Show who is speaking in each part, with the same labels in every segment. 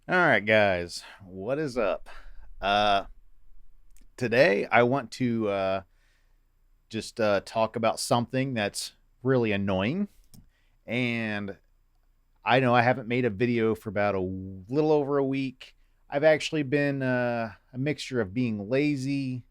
Speaker 1: All right, guys, what is up? Uh, Today I want to just talk about something that's really annoying, and I know I haven't made a video for about a little over a week. I've actually been a mixture of being lazy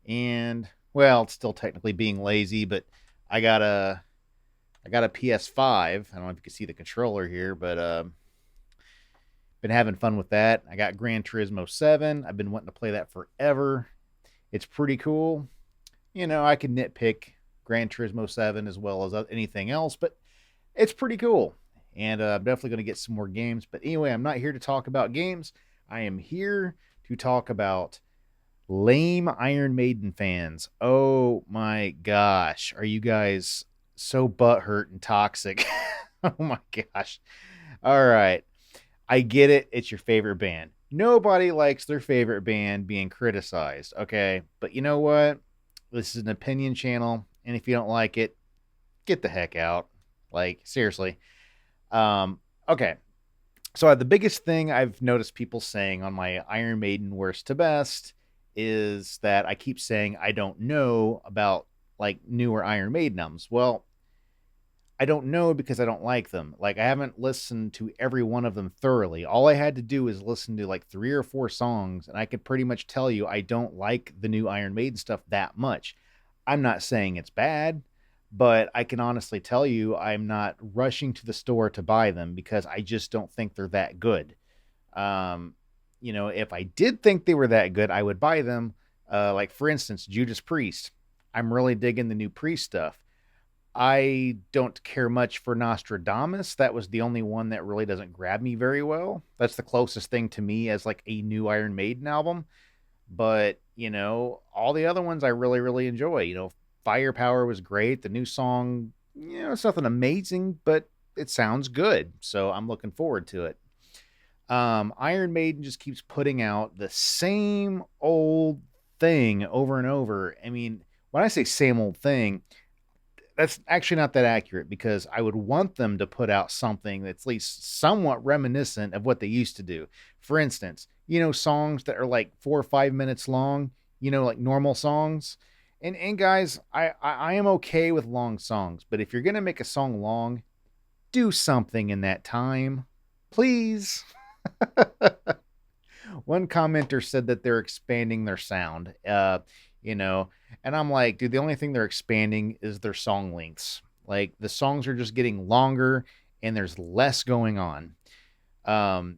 Speaker 1: and well, it's still technically being lazy, but I got a I got a PS5. I don't know if you can see the controller here, but been having fun with that. I got Gran Turismo 7. I've been wanting to play that forever. It's pretty cool. You know, I can nitpick Gran Turismo 7 as well as anything else, but it's pretty cool. And I'm definitely going to get some more games. But anyway, I'm not here to talk about games. I am here to talk about lame Iron Maiden fans. Oh my gosh. Are you guys so butthurt and toxic? Oh my gosh. All right. I get it. It's your favorite band. Nobody likes their favorite band being criticized. Okay. But you know what? This is an opinion channel. And if you don't like it, get the heck out. Like, seriously. Okay. So the biggest thing I've noticed people saying on my Iron Maiden worst to best is that I keep saying I don't know about like newer Iron Maiden albums. Well, I don't know because I don't like them. Like I haven't listened to every one of them thoroughly. All I had to do is listen to like 3 or 4 songs, and I could pretty much tell you I don't like the new Iron Maiden stuff that much. I'm not saying it's bad, but I can honestly tell you I'm not rushing to the store to buy them because I just don't think they're that good. Um, if I did think they were that good, I would buy them. Like for instance, Judas Priest. I'm really digging the new Priest stuff. I don't care much for Nostradamus. That was the only one that really doesn't grab me very well. That's the closest thing to me as like a new Iron Maiden album. But, all the other ones I really, really enjoy. Firepower was great. The new song, it's nothing amazing, but it sounds good. So I'm looking forward to it. Iron Maiden just keeps putting out the same old thing over and over. I mean, when I say same old thing, that's actually not that accurate because I would want them to put out something that's at least somewhat reminiscent of what they used to do. For instance, songs that are like 4 or 5 minutes long, like normal songs. And guys, I am okay with long songs, but if you're gonna make a song long, do something in that time, please. One commenter said that they're expanding their sound. You know, and I'm like, dude, the only thing they're expanding is their song lengths. Like the songs are just getting longer and there's less going on. Um,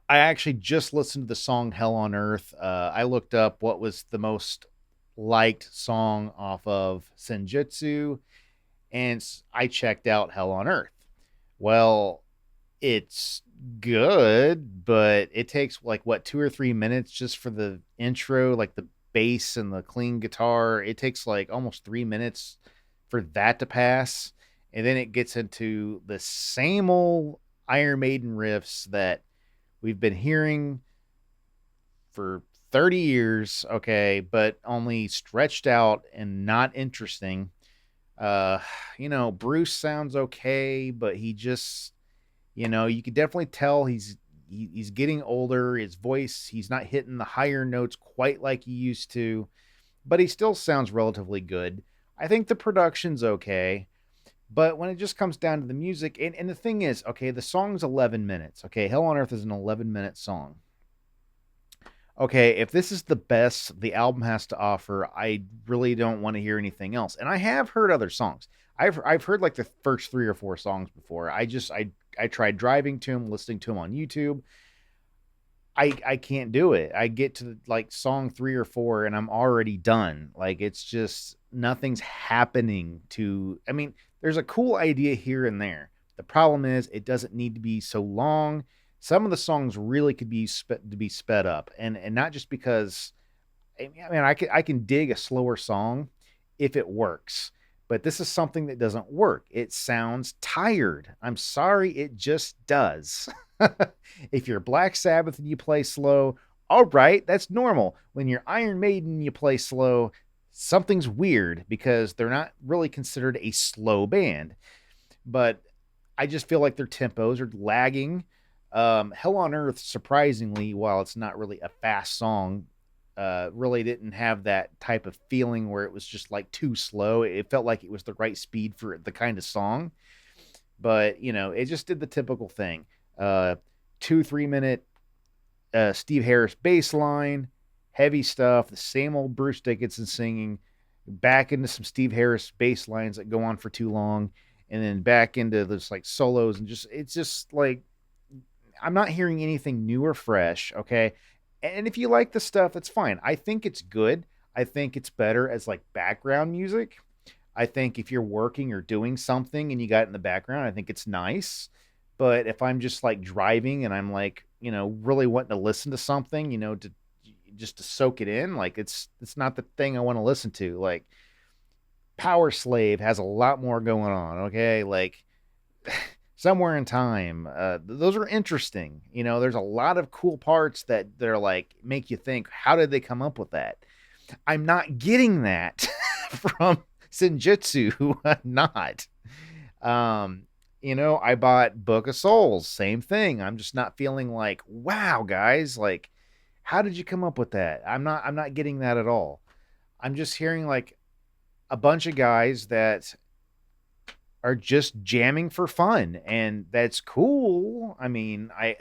Speaker 1: I actually just listened to the song Hell on Earth. I looked up what was the most liked song off of Senjutsu, and I checked out Hell on Earth. Well, it's good, but it takes like what 2 or 3 minutes just for the intro, like the bass and the clean guitar. It takes like almost 3 minutes for that to pass, and then it gets into the same old Iron Maiden riffs that we've been hearing for 30 years, okay, but only stretched out and not interesting. Uh, Bruce sounds okay, but he just you could definitely tell he's getting older. His voice, he's not hitting the higher notes quite like he used to, but he still sounds relatively good. I think the production's okay, but when it just comes down to the music, and the thing is, okay, the song's 11 minutes. Okay, Hell on Earth is an 11-minute song. Okay, if this is the best the album has to offer, I really don't want to hear anything else. And I have heard other songs. I've heard like the first 3 or 4 songs before. I tried driving to them, listening to them on YouTube. I can't do it. I get to like song 3 or 4 and I'm already done. Like it's just nothing's happening to. I mean, there's a cool idea here and there. The problem is it doesn't need to be so long. Some of the songs really could be to be sped up, and not just because. I mean, I can dig a slower song if it works, but this is something that doesn't work. It sounds tired. I'm sorry, it just does. If you're Black Sabbath and you play slow, all right, that's normal. When you're Iron Maiden and you play slow, something's weird because they're not really considered a slow band. But I just feel like their tempos are lagging. Hell on Earth, surprisingly, while it's not really a fast song, really didn't have that type of feeling where it was just like too slow. It felt like it was the right speed for the kind of song, but it just did the typical thing. 2 3 minute Steve Harris bass line, heavy stuff, the same old Bruce Dickinson singing, back into some Steve Harris bass lines that go on for too long, and then back into this like solos, and just it's just like I'm not hearing anything new or fresh, okay? And if you like the stuff, that's fine. I think it's good. I think it's better as like background music. I think if you're working or doing something and you got it in the background, I think it's nice. But if I'm just like driving and I'm like, really wanting to listen to something, to just to soak it in, like it's not the thing I want to listen to. Like Power Slave has a lot more going on, okay? Like Somewhere in Time, those are interesting. There's a lot of cool parts that they're like make you think, how did they come up with that? I'm not getting that from Senjutsu. Not. I bought Book of Souls, same thing. I'm just not feeling like, wow, guys, like, how did you come up with that? I'm not getting that at all. I'm just hearing like a bunch of guys that are just jamming for fun, and that's cool. I mean, I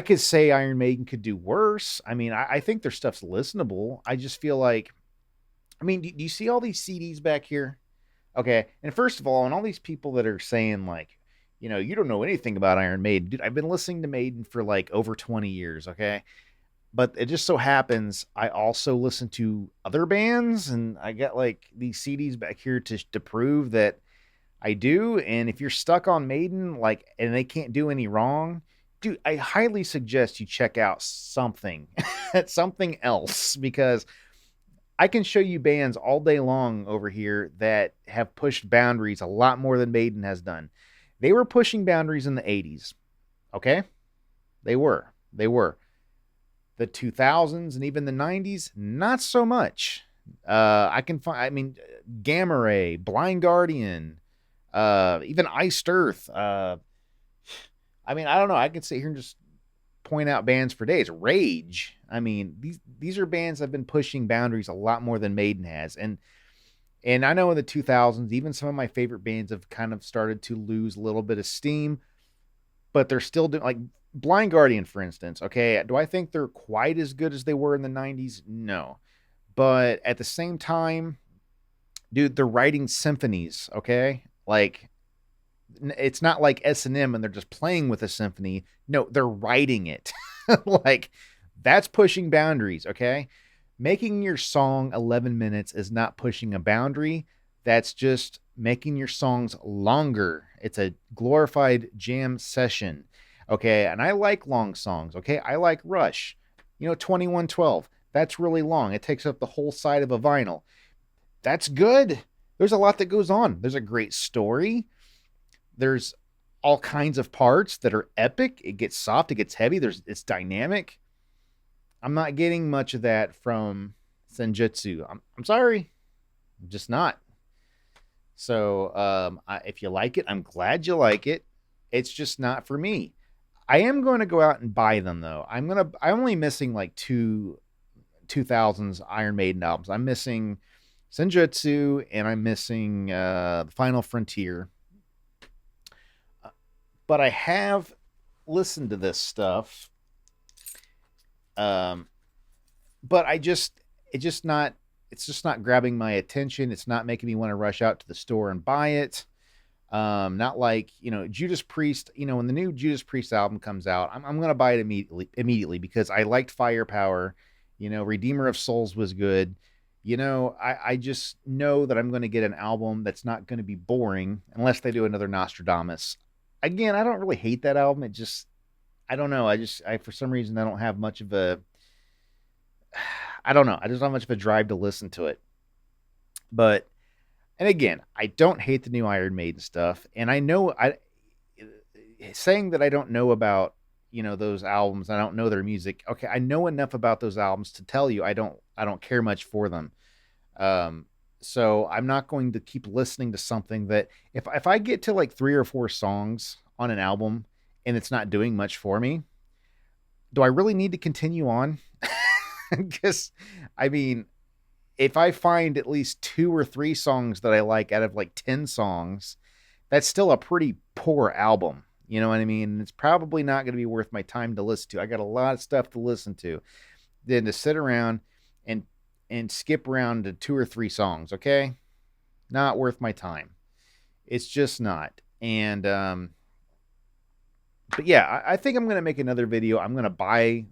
Speaker 1: could say Iron Maiden could do worse. I mean, I think their stuff's listenable. I just feel like, I mean, do you see all these CDs back here? Okay, and first of all, and all these people that are saying like, you don't know anything about Iron Maiden, dude. I've been listening to Maiden for like over 20 years. Okay, but it just so happens I also listen to other bands, and I got like these CDs back here to prove that I do. And if you're stuck on Maiden, like, and they can't do any wrong, dude, I highly suggest you check out something, something else, because I can show you bands all day long over here that have pushed boundaries a lot more than Maiden has done. They were pushing boundaries in the 80s. Okay. They were. They were. The 2000s and even the 90s, not so much. I can find, I mean, Gamma Ray, Blind Guardian, even Iced Earth. I mean, I don't know. I could sit here and just point out bands for days. Rage. I mean, these are bands that have been pushing boundaries a lot more than Maiden has. And I know in the 2000s, even some of my favorite bands have kind of started to lose a little bit of steam, but they're still doing, like Blind Guardian, for instance. Okay, do I think they're quite as good as they were in the 90s? No. But at the same time, dude, they're writing symphonies, okay? Like, it's not like S&M and they're just playing with a symphony. No, they're writing it. Like, that's pushing boundaries, okay? Making your song 11 minutes is not pushing a boundary. That's just making your songs longer. It's a glorified jam session, okay? And I like long songs, okay? I like Rush. 2112. That's really long. It takes up the whole side of a vinyl. That's good. There's a lot that goes on. There's a great story. There's all kinds of parts that are epic. It gets soft, it gets heavy. It's dynamic. I'm not getting much of that from Senjutsu. I'm sorry. I'm just not. So if you like it, I'm glad you like it. It's just not for me. I am going to go out and buy them though. I'm only missing like 2000s Iron Maiden albums. I'm missing Senjutsu and I'm missing Final Frontier. But I have listened to this stuff. But it's just not grabbing my attention. It's not making me want to rush out to the store and buy it. Not like, Judas Priest, when the new Judas Priest album comes out, I'm going to buy it immediately because I liked Firepower. Redeemer of Souls was good. I just know that I'm going to get an album that's not going to be boring unless they do another Nostradamus. Again, I don't really hate that album. It just, I don't know. I for some reason, I don't have much of a, I don't know. I just don't have much of a drive to listen to it. But, and again, I don't hate the new Iron Maiden stuff. And I know, saying that I don't know about, those albums, I don't know their music. Okay. I know enough about those albums to tell you I don't care much for them. So I'm not going to keep listening to something that if I get to like 3 or 4 songs on an album and it's not doing much for me, do I really need to continue on? Because, I mean, if I find at least 2 or 3 songs that I like out of like 10 songs, that's still a pretty poor album. You know what I mean? It's probably not going to be worth my time to listen to. I got a lot of stuff to listen to. Than to sit around and skip around to 2 or 3 songs, okay? Not worth my time. It's just not. And but yeah, I think I'm going to make another video. I'm going to buy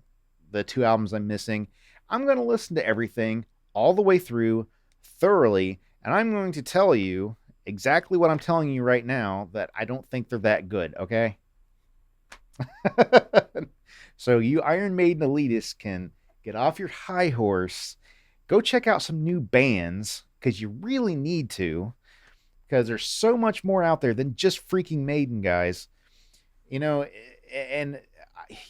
Speaker 1: the 2 albums I'm missing. I'm going to listen to everything all the way through thoroughly, and I'm going to tell you exactly what I'm telling you right now, that I don't think they're that good, okay? So you Iron Maiden elitists can get off your high horse, go check out some new bands, because you really need to, because there's so much more out there than just freaking Maiden, guys. You know, and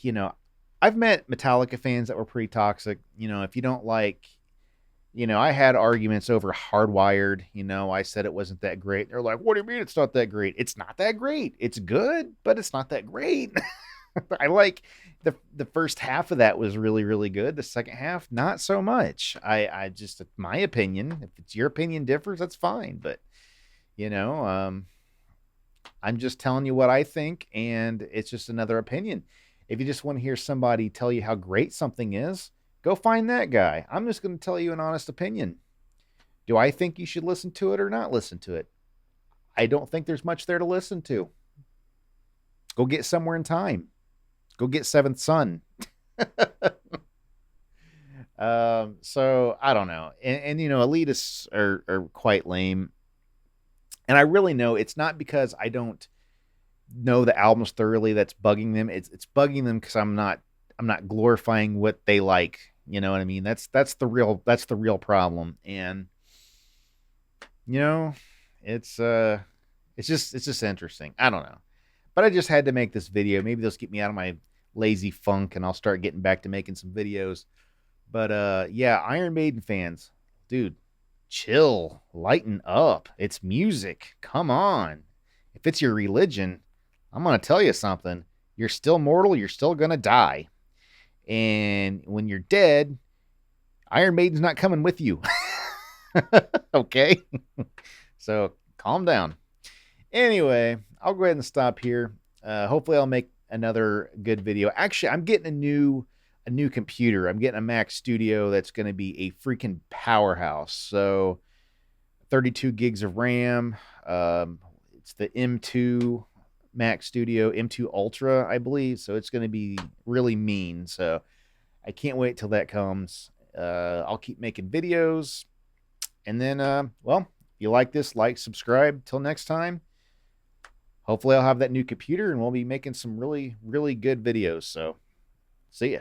Speaker 1: you know, I've met Metallica fans that were pretty toxic. You know, if you don't like, you know, I had arguments over Hardwired. You know, I said it wasn't that great. They're like, what do you mean it's not that great? It's not that great. It's good, but it's not that great. I like the first half of that was really, really good. The second half, not so much. I just, my opinion. If it's your opinion differs, that's fine. But you know, I'm just telling you what I think, and it's just another opinion. If you just want to hear somebody tell you how great something is, go find that guy. I'm just going to tell you an honest opinion. Do I think you should listen to it or not listen to it? I don't think there's much there to listen to. Go get Somewhere in Time. Go get Seventh Son. So I don't know. And you know, elitists are quite lame. And I really know it's not because I don't know the albums thoroughly that's bugging them. It's bugging them because I'm not glorifying what they like. You know what I mean? That's the real problem. And you know, it's just interesting. I don't know. But I just had to make this video. Maybe this will get me out of my lazy funk and I'll start getting back to making some videos. But yeah, Iron Maiden fans, dude, chill, lighten up. It's music. Come on. If it's your religion, I'm going to tell you something. You're still mortal. You're still going to die. And when you're dead, Iron Maiden's not coming with you. Okay? So calm down. Anyway, I'll go ahead and stop here. Hopefully I'll make another good video. Actually, I'm getting a new computer. I'm getting a Mac Studio that's going to be a freaking powerhouse. So 32 gigs of RAM. It's the M2 Mac Studio, M2 Ultra, I believe. So it's going to be really mean. So I can't wait till that comes. I'll keep making videos. And then, well, if you like this, like, subscribe. Till next time. Hopefully I'll have that new computer and we'll be making some really, really good videos. So see ya.